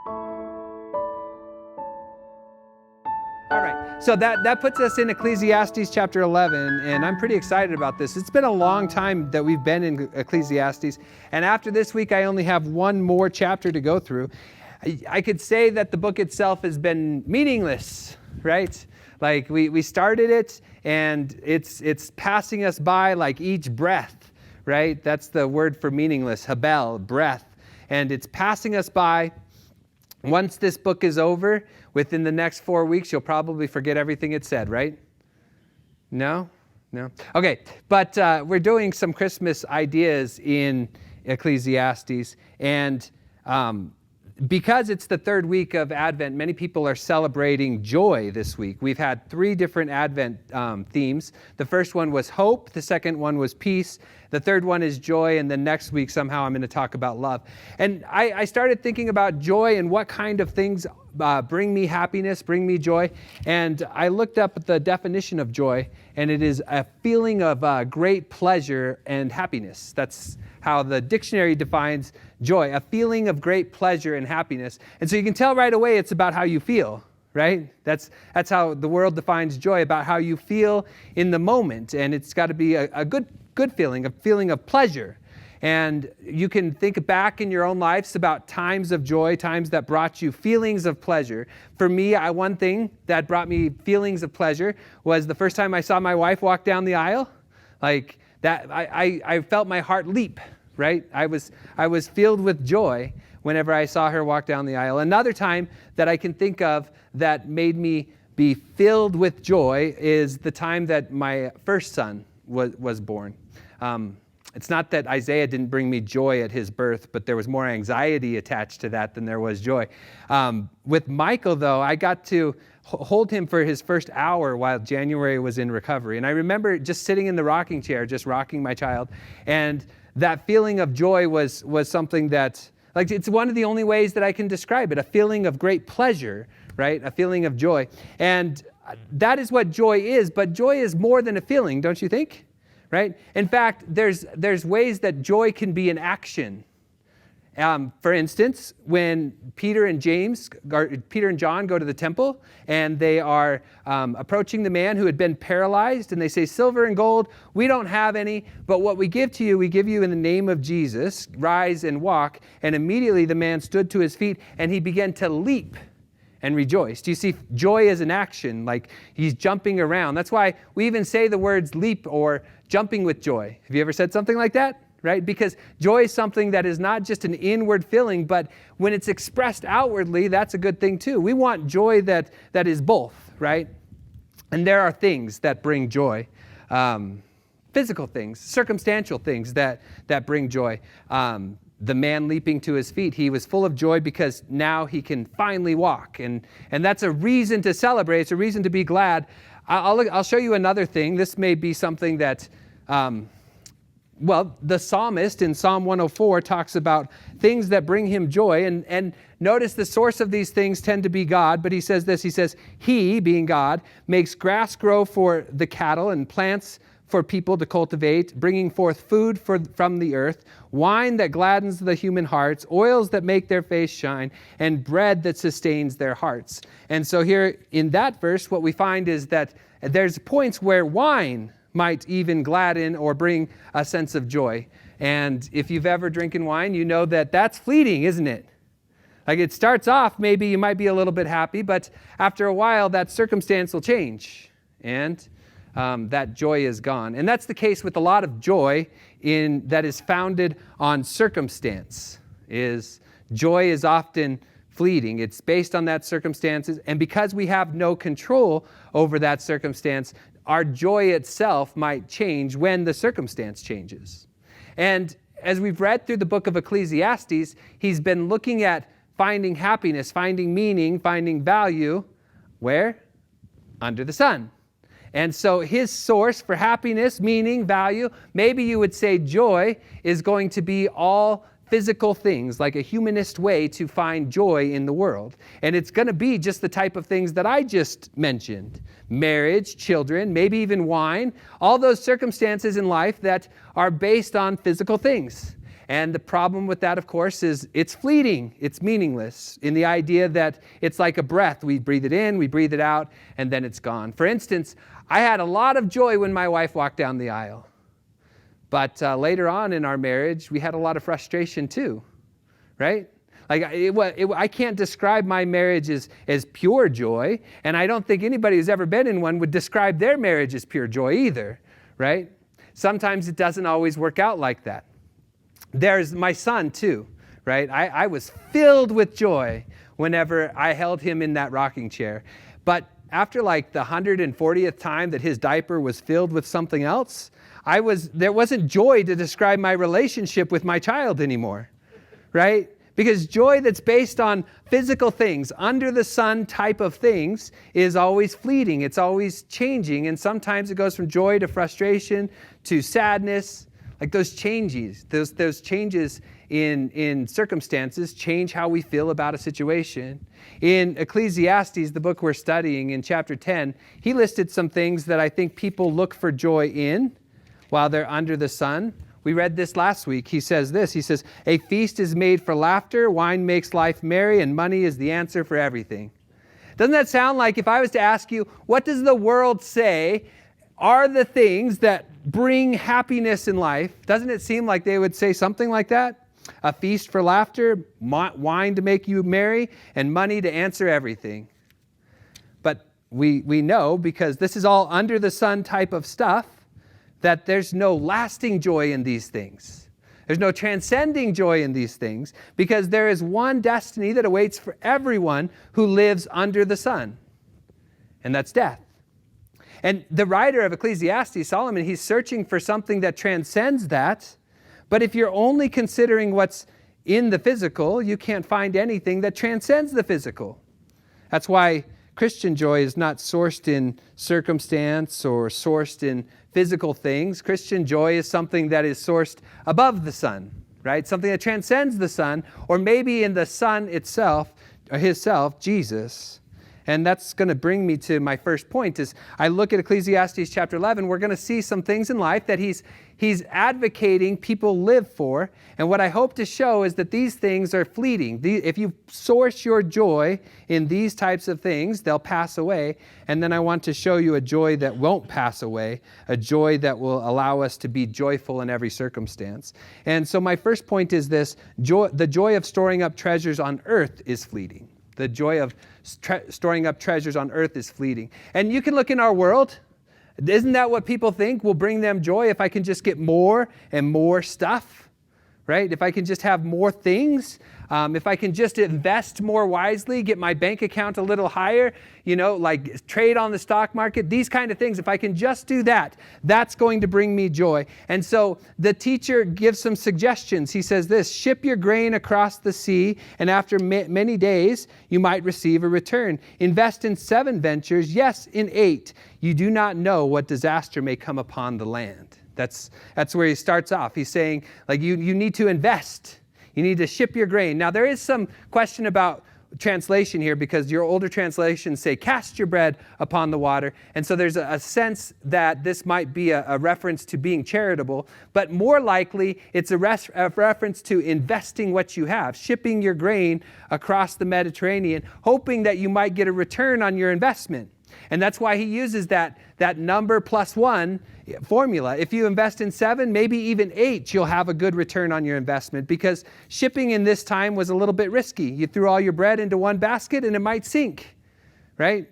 All right, so that puts us in Ecclesiastes chapter 11, and I'm pretty excited about this. It's been a long time that we've been in Ecclesiastes, and after this week, I only have one more chapter to go through. I could say that the book itself has been meaningless, right? Like we started it, and it's passing us by like each breath, right? That's the word for meaningless, habel, breath, and it's passing us by. Once this book is over, within the next 4 weeks, you'll probably forget everything it said, right? No? Okay, but we're doing some Christmas ideas in Ecclesiastes, and because it's the third week of Advent, many people are celebrating joy this week. We've had 3 different Advent themes. The first one was hope, the second one was peace, the third one is joy, and then next week somehow I'm going to talk about love. And I started thinking about joy and what kind of things bring me happiness, bring me joy. And I looked up the definition of joy, and it is a feeling of great pleasure and happiness. That's how the dictionary defines joy, a feeling of great pleasure and happiness. And so you can tell right away it's about how you feel, right? That's how the world defines joy, about how you feel in the moment. And it's got to be a good feeling, a feeling of pleasure. And you can think back in your own lives about times of joy, times that brought you feelings of pleasure. For me, one thing that brought me feelings of pleasure was the first time I saw my wife walk down the aisle. Like that, I felt my heart leap, right? I was filled with joy whenever I saw her walk down the aisle. Another time that I can think of that made me be filled with joy is the time that my first son was born. It's not that Isaiah didn't bring me joy at his birth, but there was more anxiety attached to that than there was joy. With Michael, though, I got to hold him for his first hour while January was in recovery. And I remember just sitting in the rocking chair, just rocking my child. And that feeling of joy was something that, like, it's one of the only ways that I can describe it, a feeling of great pleasure, right? A feeling of joy. And that is what joy is, but joy is more than a feeling, don't you think? Right? In fact, there's ways that joy can be an action. For instance, when Peter and John go to the temple, and they are approaching the man who had been paralyzed, and they say, "Silver and gold, we don't have any, but what we give to you, we give you in the name of Jesus. Rise and walk." And immediately the man stood to his feet, and he began to leap and rejoice. Do you see joy as an action, like he's jumping around? That's why we even say the words leap or jumping with joy. Have you ever said something like that? Right? Because joy is something that is not just an inward feeling, but when it's expressed outwardly, that's a good thing too. We want joy that is both, right? And there are things that bring joy. Physical things, circumstantial things that bring joy. The man leaping to his feet, he was full of joy because now he can finally walk. And that's a reason to celebrate. It's a reason to be glad. I'll show you another thing. This may be something that, the psalmist in Psalm 104 talks about things that bring him joy. And notice the source of these things tend to be God. But he says this, he says, "He," being God, "makes grass grow for the cattle and plants for people to cultivate, bringing forth food from the earth, wine that gladdens the human hearts, oils that make their face shine, and bread that sustains their hearts." And so here in that verse, what we find is that there's points where wine might even gladden or bring a sense of joy. And if you've ever drinking wine, you know that that's fleeting, isn't it? Like it starts off, maybe you might be a little bit happy, but after a while, that circumstance will change. And that joy is gone. And that's the case with a lot of joy that is founded on circumstance. Joy is often fleeting. It's based on that circumstances. And because we have no control over that circumstance, our joy itself might change when the circumstance changes. And as we've read through the book of Ecclesiastes, he's been looking at finding happiness, finding meaning, finding value. Where? Under the sun. And so his source for happiness, meaning, value, maybe you would say joy, is going to be all physical things, like a humanist way to find joy in the world. And it's going to be just the type of things that I just mentioned. Marriage, children, maybe even wine, all those circumstances in life that are based on physical things. And the problem with that, of course, is it's fleeting. It's meaningless in the idea that it's like a breath. We breathe it in, we breathe it out, and then it's gone. For instance, I had a lot of joy when my wife walked down the aisle. But later on in our marriage, we had a lot of frustration too, right? Like I can't describe my marriage as pure joy, and I don't think anybody who's ever been in one would describe their marriage as pure joy either, right? Sometimes it doesn't always work out like that. There's my son too, right? I was filled with joy whenever I held him in that rocking chair. But after like the 140th time that his diaper was filled with something else, there wasn't joy to describe my relationship with my child anymore, right? Because joy that's based on physical things, under the sun type of things, is always fleeting. It's always changing. And sometimes it goes from joy to frustration to sadness. Like those changes, those changes in circumstances change how we feel about a situation. In Ecclesiastes, the book we're studying in chapter 10, he listed some things that I think people look for joy in while they're under the sun. We read this last week. He says this. He says, a feast is made for laughter, wine makes life merry, and money is the answer for everything. Doesn't that sound like if I was to ask you, what does the world say are the things that bring happiness in life? Doesn't it seem like they would say something like that? A feast for laughter, wine to make you merry, and money to answer everything. But we know, because this is all under the sun type of stuff, that there's no lasting joy in these things. There's no transcending joy in these things, because there is one destiny that awaits for everyone who lives under the sun, and that's death. And the writer of Ecclesiastes, Solomon, he's searching for something that transcends that, but if you're only considering what's in the physical, you can't find anything that transcends the physical. That's why Christian joy is not sourced in circumstance or sourced in physical things. Christian joy is something that is sourced above the sun, right? Something that transcends the sun, or maybe in the Son itself, or Himself, Jesus. And that's going to bring me to my first point. Is I look at Ecclesiastes chapter 11, we're going to see some things in life that he's advocating people live for. And what I hope to show is that these things are fleeting. If you source your joy in these types of things, they'll pass away. And then I want to show you a joy that won't pass away, a joy that will allow us to be joyful in every circumstance. And so my first point is this: the joy of storing up treasures on earth is fleeting. The joy of storing up treasures on earth is fleeting. And you can look in our world. Isn't that what people think will bring them joy? If I can just get more and more stuff, right? If I can just have more things, if I can just invest more wisely, get my bank account a little higher, like trade on the stock market, these kind of things. If I can just do that, that's going to bring me joy. And so the teacher gives some suggestions. He says this: ship your grain across the sea, and after many days, you might receive a return. Invest in 7 ventures, yes, in 8. You do not know what disaster may come upon the land. That's where he starts off. He's saying, like, you need to invest. You need to ship your grain. Now, there is some question about translation here, because your older translations say, cast your bread upon the water. And so there's a sense that this might be a reference to being charitable, but more likely it's a reference to investing what you have, shipping your grain across the Mediterranean, hoping that you might get a return on your investment. And that's why he uses that number plus 1 formula. If you invest in 7, maybe even 8, you'll have a good return on your investment, because shipping in this time was a little bit risky. You threw all your bread into one basket and it might sink, right?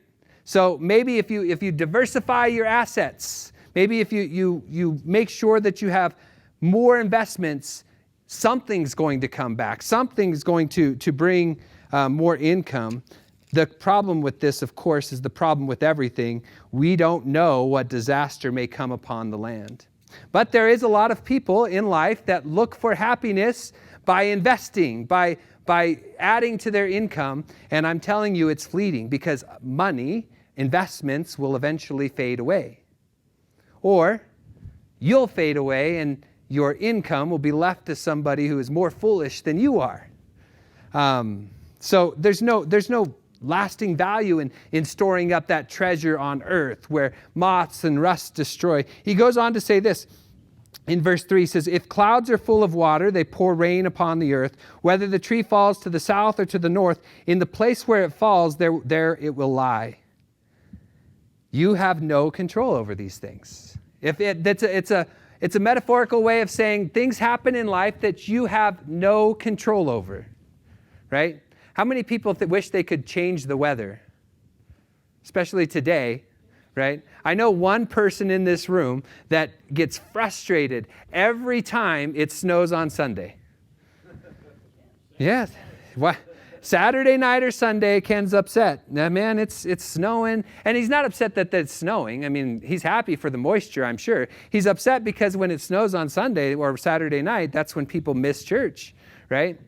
So maybe if you diversify your assets, maybe if you make sure that you have more investments, something's going to come back. Something's going to bring more income. The problem with this, of course, is the problem with everything. We don't know what disaster may come upon the land. But there is a lot of people in life that look for happiness by investing, by adding to their income. And I'm telling you, it's fleeting, because money, investments, will eventually fade away. Or you'll fade away and your income will be left to somebody who is more foolish than you are. So there's no lasting value in storing up that treasure on earth where moths and rust destroy. He goes on to say this: in verse 3 says, if clouds are full of water, they pour rain upon the earth. Whether the tree falls to the south or to the north, in the place where it falls, there it will lie. You have no control over these things. It's a metaphorical way of saying things happen in life that you have no control over, right? How many people wish they could change the weather? Especially today, right? I know one person in this room that gets frustrated every time it snows on Sunday. Yeah. What? Saturday night or Sunday, Ken's upset. Now, man, it's snowing. And he's not upset that it's snowing. I mean, he's happy for the moisture, I'm sure. He's upset because when it snows on Sunday or Saturday night, that's when people miss church, right?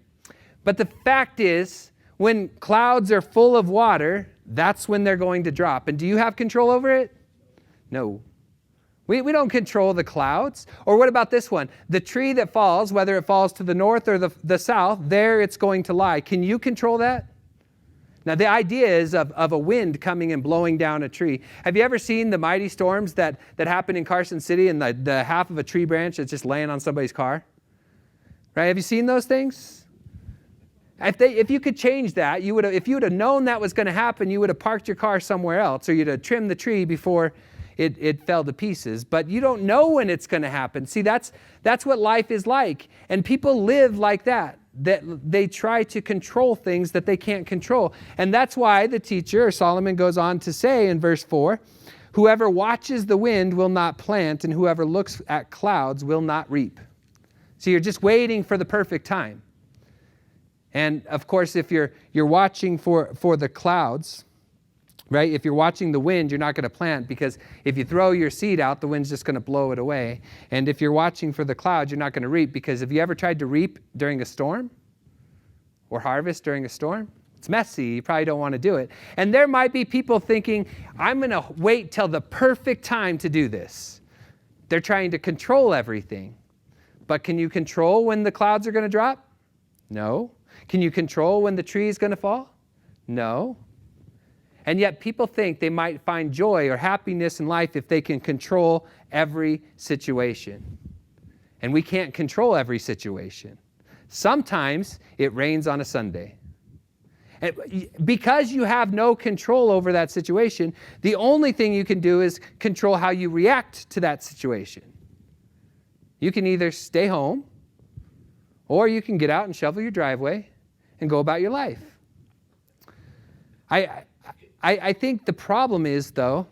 But the fact is, when clouds are full of water, that's when they're going to drop. And do you have control over it? No. We don't control the clouds. Or what about this one? The tree that falls, whether it falls to the north or the south, there it's going to lie. Can you control that? Now, the idea is of a wind coming and blowing down a tree. Have you ever seen the mighty storms that happen in Carson City and the half of a tree branch that's just laying on somebody's car? Right? Have you seen those things? If you could change that, if you would have known that was going to happen, you would have parked your car somewhere else, or you'd have trimmed the tree before it fell to pieces. But you don't know when it's going to happen. See, that's what life is like. And people live like that they try to control things that they can't control. And that's why the teacher, Solomon, goes on to say in verse 4, whoever watches the wind will not plant, and whoever looks at clouds will not reap. So you're just waiting for the perfect time. And of course, if you're watching for the clouds, right? If you're watching the wind, you're not going to plant, because if you throw your seed out, the wind's just going to blow it away. And if you're watching for the clouds, you're not going to reap, because have you ever tried to reap during a storm or harvest during a storm? It's messy. You probably don't want to do it. And there might be people thinking, I'm going to wait till the perfect time to do this. They're trying to control everything. But can you control when the clouds are going to drop? No. Can you control when the tree is going to fall? No. And yet people think they might find joy or happiness in life if they can control every situation. And we can't control every situation. Sometimes it rains on a Sunday. And because you have no control over that situation, the only thing you can do is control how you react to that situation. You can either stay home, or you can get out and shovel your driveway and go about your life. I think the problem is, though,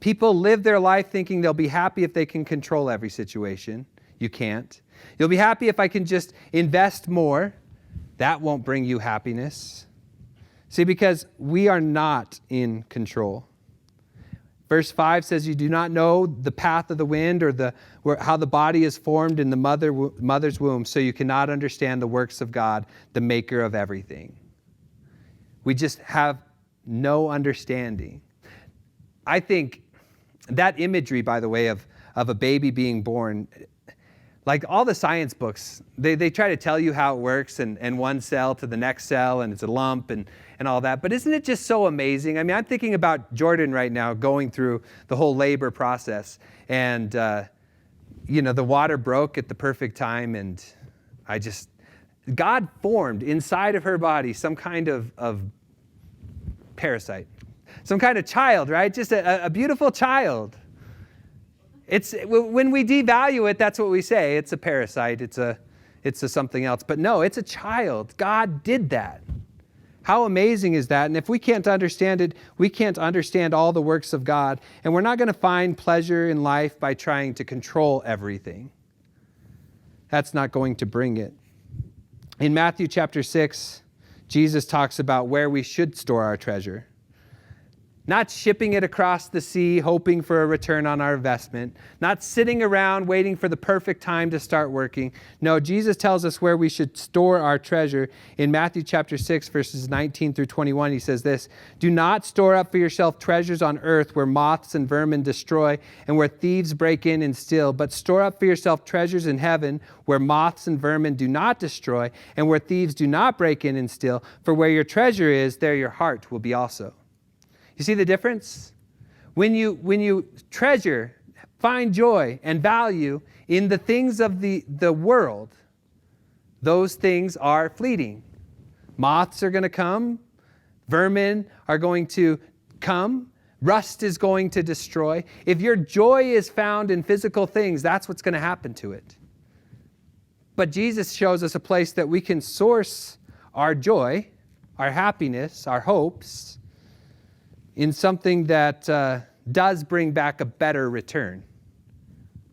people live their life thinking they'll be happy if they can control every situation. You can't. You'll be happy if I can just invest more. That won't bring you happiness. See, because we are not in control. Verse 5 says, you do not know the path of the wind or how the body is formed in the mother's womb, so you cannot understand the works of God, the maker of everything. We just have no understanding. I think that imagery, by the way, of a baby being born, like all the science books, they try to tell you how it works, and one cell to the next cell, and it's a lump and all that. But isn't it just so amazing? I mean, I'm thinking about Jordan right now going through the whole labor process. And, the water broke at the perfect time. And God formed inside of her body some kind of parasite, some kind of child, right? Just a beautiful child. It's when we devalue it, that's what we say. It's a parasite. It's a something else. But no, it's a child. God did that. How amazing is that? And if we can't understand it, we can't understand all the works of God. And we're not going to find pleasure in life by trying to control everything. That's not going to bring it. In Matthew chapter 6, Jesus talks about where we should store our treasure. Not shipping it across the sea, hoping for a return on our investment. Not sitting around waiting for the perfect time to start working. No, Jesus tells us where we should store our treasure. In Matthew chapter 6, verses 19 through 21, he says this, do not store up for yourself treasures on earth where moths and vermin destroy and where thieves break in and steal, but store up for yourself treasures in heaven where moths and vermin do not destroy and where thieves do not break in and steal. For where your treasure is, there your heart will be also. You see the difference? When you treasure, find joy and value in the things of the world, those things are fleeting. Moths are going to come. Vermin are going to come. Rust is going to destroy. If your joy is found in physical things, that's what's going to happen to it. But Jesus shows us a place that we can source our joy, our happiness, our hopes in something that does bring back a better return,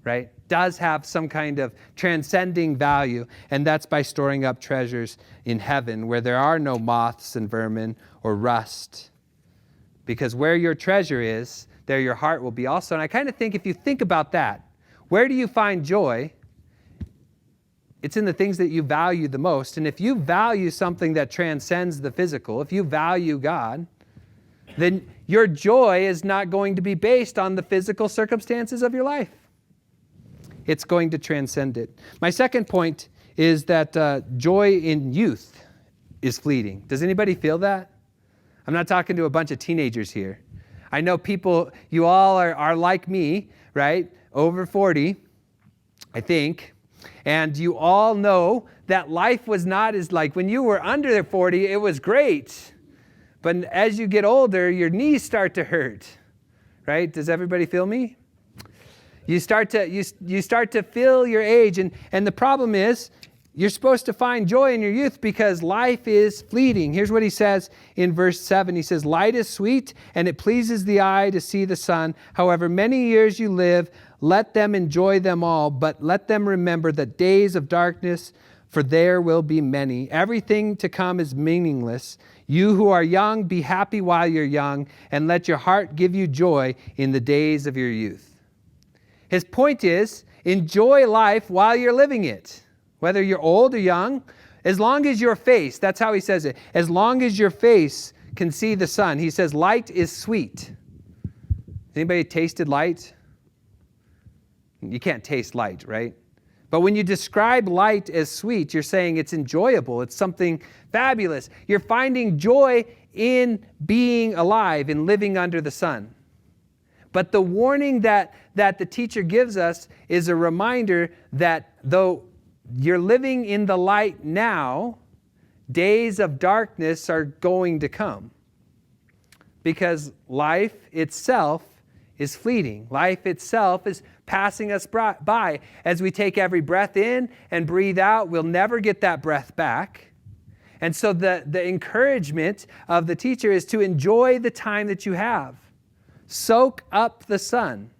right? Does have some kind of transcending value, and that's by storing up treasures in heaven where there are no moths and vermin or rust. Because where your treasure is, there your heart will be also. And I kind of think if you think about that, where do you find joy? It's in the things that you value the most. And if you value something that transcends the physical, if you value God, then your joy is not going to be based on the physical circumstances of your life. It's going to transcend it. My second point is that joy in youth is fleeting. Does anybody feel that? I'm not talking to a bunch of teenagers here. I know people, you all are like me, right? Over 40, I think. And you all know that life was not as like when you were under 40, it was great. But as you get older, your knees start to hurt, right? Does everybody feel me? You start to feel your age. And the problem is, you're supposed to find joy in your youth because life is fleeting. Here's what he says in verse 7. He says, light is sweet, and it pleases the eye to see the sun. However many years you live, let them enjoy them all, but let them remember the days of darkness, for there will be many. Everything to come is meaningless. You who are young, be happy while you're young, and let your heart give you joy in the days of your youth. His point is, enjoy life while you're living it. Whether you're old or young, as long as your face, that's how he says it, as long as your face can see the sun. He says light is sweet. Anybody tasted light? You can't taste light, right? But when you describe light as sweet, you're saying it's enjoyable. It's something fabulous. You're finding joy in being alive, in living under the sun. But the warning that the teacher gives us is a reminder that though you're living in the light now, days of darkness are going to come. Because life itself is fleeting. Life itself is passing us by. As we take every breath in and breathe out, we'll never get that breath back. And so the encouragement of the teacher is to enjoy the time that you have. Soak up the sun.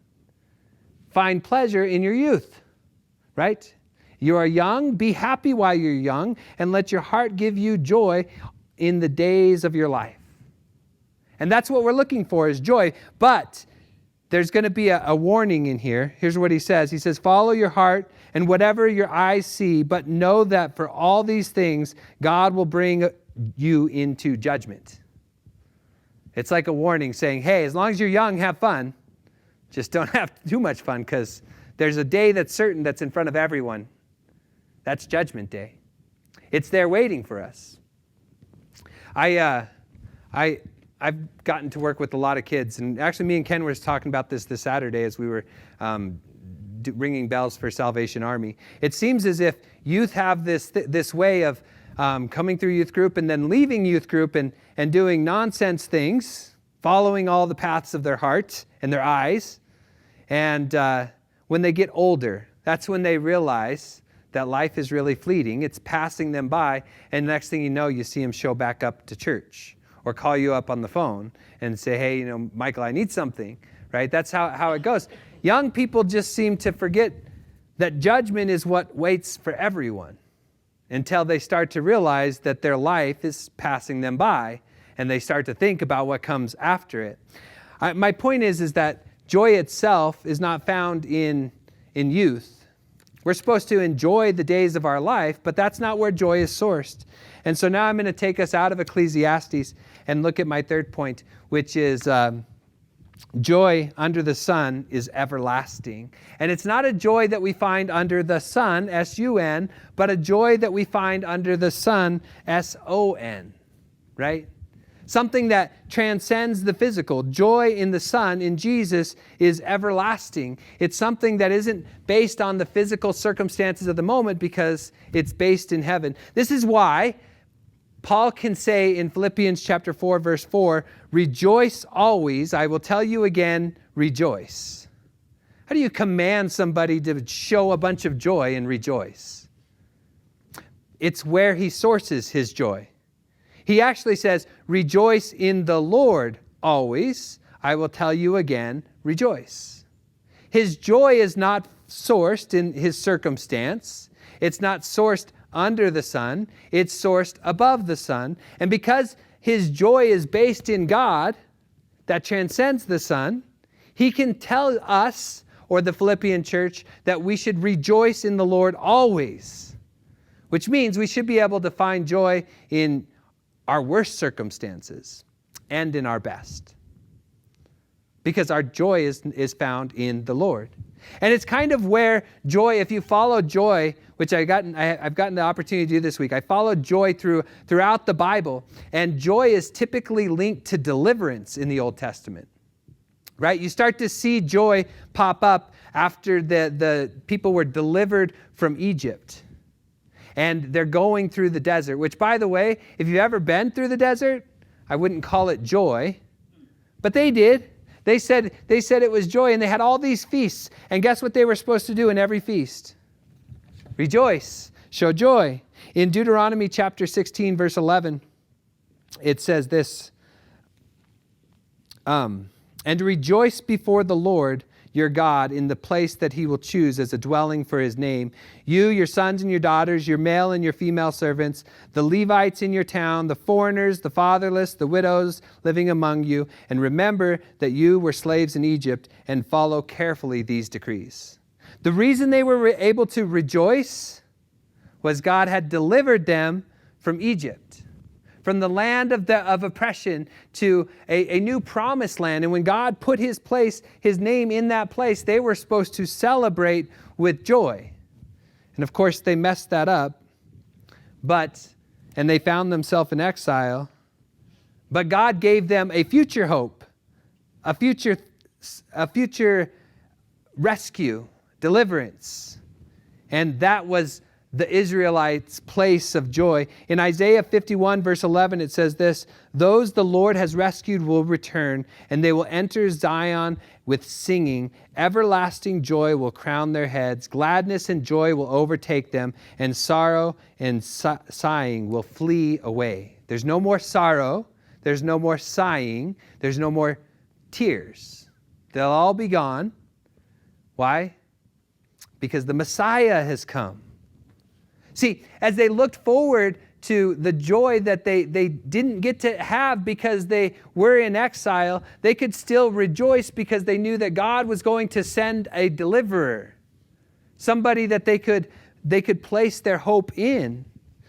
Find pleasure in your youth, right? You are young, be happy while you're young, and let your heart give you joy in the days of your life. And that's what we're looking for is joy. But there's going to be a warning in here. Here's what he says. He says, follow your heart and whatever your eyes see, but know that for all these things, God will bring you into judgment. It's like a warning saying, hey, as long as you're young, have fun. Just don't have too much fun because there's a day that's certain that's in front of everyone. That's Judgment Day. It's there waiting for us. I've gotten to work with a lot of kids, and actually me and Ken were talking about this Saturday as we were ringing bells for Salvation Army. It seems as if youth have this way of coming through youth group and then leaving youth group and doing nonsense things, following all the paths of their heart and their eyes. And when they get older, that's when they realize that life is really fleeting. It's passing them by, and next thing you know, you see them show back up to church or call you up on the phone and say, hey, Michael, I need something, right? That's how it goes. Young people just seem to forget that judgment is what waits for everyone until they start to realize that their life is passing them by and they start to think about what comes after it. My point is that joy itself is not found in youth. We're supposed to enjoy the days of our life, but that's not where joy is sourced. And so now I'm going to take us out of Ecclesiastes and look at my third point, which is joy under the sun is everlasting. And it's not a joy that we find under the sun, S-U-N, but a joy that we find under the sun, S-O-N, right? something that transcends the physical. Joy in the Son, in Jesus, is everlasting. It's something that isn't based on the physical circumstances of the moment because it's based in heaven. This is why Paul can say in Philippians chapter 4, verse 4, rejoice always. I will tell you again, rejoice. How do you command somebody to show a bunch of joy and rejoice? It's where he sources his joy. He actually says, rejoice in the Lord always. I will tell you again, rejoice. His joy is not sourced in his circumstance. It's not sourced under the sun. It's sourced above the sun. And because his joy is based in God, that transcends the sun, he can tell us, or the Philippian church, that we should rejoice in the Lord always, which means we should be able to find joy in our worst circumstances and in our best, because our joy is found in the Lord. And it's kind of where joy, if you follow joy, which I've gotten the opportunity to do this week, I followed joy throughout the Bible, and joy is typically linked to deliverance in the Old Testament, right? You start to see joy pop up after the people were delivered from Egypt. And they're going through the desert, which, by the way, if you've ever been through the desert, I wouldn't call it joy, but they did. They said it was joy, and they had all these feasts. And guess what they were supposed to do in every feast? Rejoice, show joy. In Deuteronomy chapter 16, verse 11, it says this, and rejoice before the Lord your God in the place that he will choose as a dwelling for his name. You, your sons and your daughters, your male and your female servants, the Levites in your town, the foreigners, the fatherless, the widows living among you. And remember that you were slaves in Egypt, and follow carefully these decrees. The reason they were able to rejoice was God had delivered them from Egypt, from the land of oppression to a new promised land. And when God put his name in that place, they were supposed to celebrate with joy. And of course, they messed that up, and they found themselves in exile. But God gave them a future hope, a future rescue, deliverance. And that was the Israelites' place of joy. In Isaiah 51, verse 11, it says this, those the Lord has rescued will return, and they will enter Zion with singing. Everlasting joy will crown their heads. Gladness and joy will overtake them, and sorrow and sighing will flee away. There's no more sorrow. There's no more sighing. There's no more tears. They'll all be gone. Why? Because the Messiah has come. See, as they looked forward to the joy that they didn't get to have because they were in exile, they could still rejoice because they knew that God was going to send a deliverer, somebody that they could place their hope in,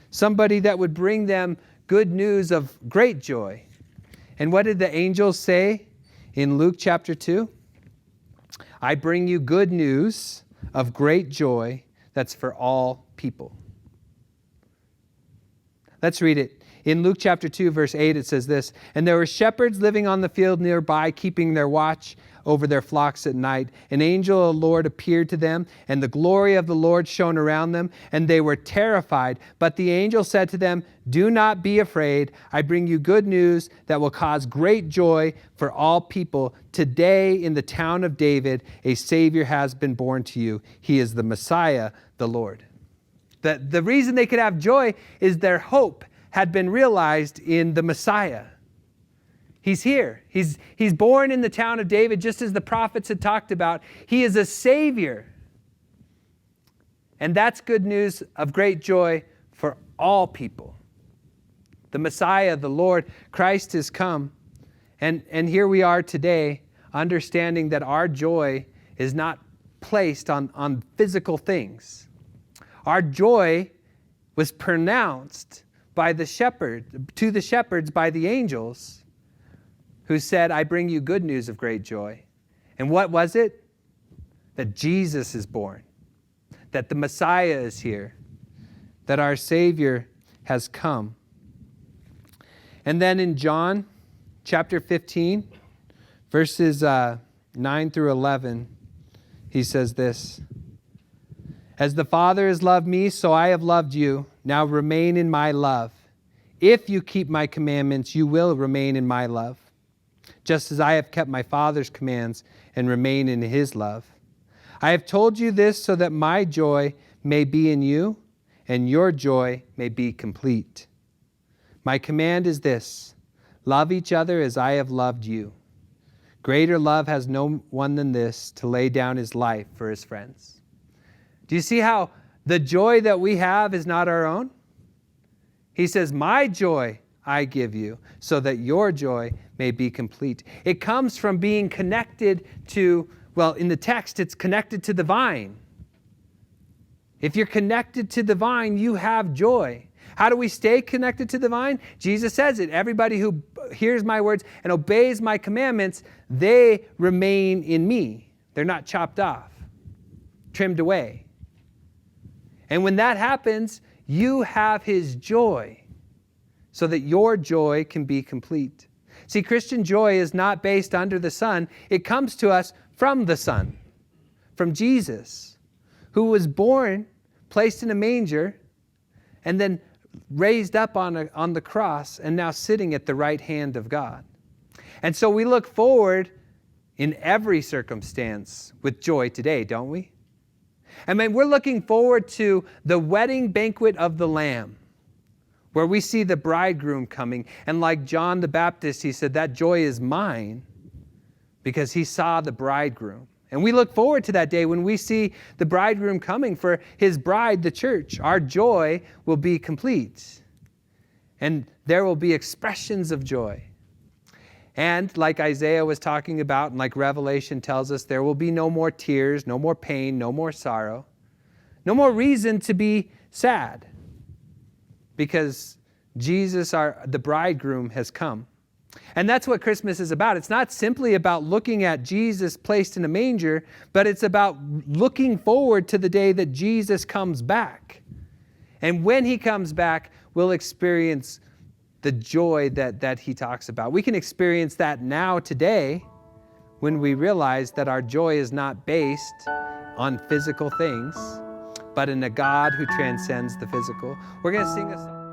somebody that would bring them good news of great joy. And what did the angels say in Luke chapter 2? I bring you good news of great joy that's for all people. Let's read it. In Luke chapter 2, verse 8, it says this, and there were shepherds living on the field nearby, keeping their watch over their flocks at night. An angel of the Lord appeared to them, and the glory of the Lord shone around them, and they were terrified. But the angel said to them, do not be afraid. I bring you good news that will cause great joy for all people. Today in the town of David, a Savior has been born to you. He is the Messiah, the Lord. The reason they could have joy is their hope had been realized in the Messiah. He's here. He's born in the town of David, just as the prophets had talked about. He is a Savior. And that's good news of great joy for all people. The Messiah, the Lord, Christ has come. And here we are today, understanding that our joy is not placed on physical things. Our joy was pronounced by the shepherds by the angels who said, I bring you good news of great joy. And what was it? That Jesus is born, that the Messiah is here, that our Savior has come. And then in John chapter 15, verses 9 through 11, he says this: "As the Father has loved me, so I have loved you. Now remain in my love. If you keep my commandments, you will remain in my love, just as I have kept my Father's commands and remain in his love. I have told you this so that my joy may be in you and your joy may be complete. My command is this: love each other as I have loved you. Greater love has no one than this, to lay down his life for his friends." Do you see how the joy that we have is not our own? He says, "My joy I give you, so that your joy may be complete." It comes from being connected to, well, in the text, it's connected to the vine. If you're connected to the vine, you have joy. How do we stay connected to the vine? Jesus says it: everybody who hears my words and obeys my commandments, they remain in me. They're not chopped off, trimmed away. And when that happens, you have his joy, so that your joy can be complete. See, Christian joy is not based under the sun. It comes to us from the Son, from Jesus, who was born, placed in a manger, and then raised up on the cross, and now sitting at the right hand of God. And so we look forward in every circumstance with joy today, don't we? I mean, we're looking forward to the wedding banquet of the Lamb, where we see the bridegroom coming. And like John the Baptist, he said, that joy is mine because he saw the bridegroom. And we look forward to that day when we see the bridegroom coming for his bride, the church. Our joy will be complete. And there will be expressions of joy. And like Isaiah was talking about, and like Revelation tells us, there will be no more tears, no more pain, no more sorrow, no more reason to be sad, because Jesus, the bridegroom, has come. And that's what Christmas is about. It's not simply about looking at Jesus placed in a manger, but it's about looking forward to the day that Jesus comes back. And when he comes back, we'll experience the joy that he talks about. We can experience that now, today, when we realize that our joy is not based on physical things, but in a God who transcends the physical. We're going to sing a song.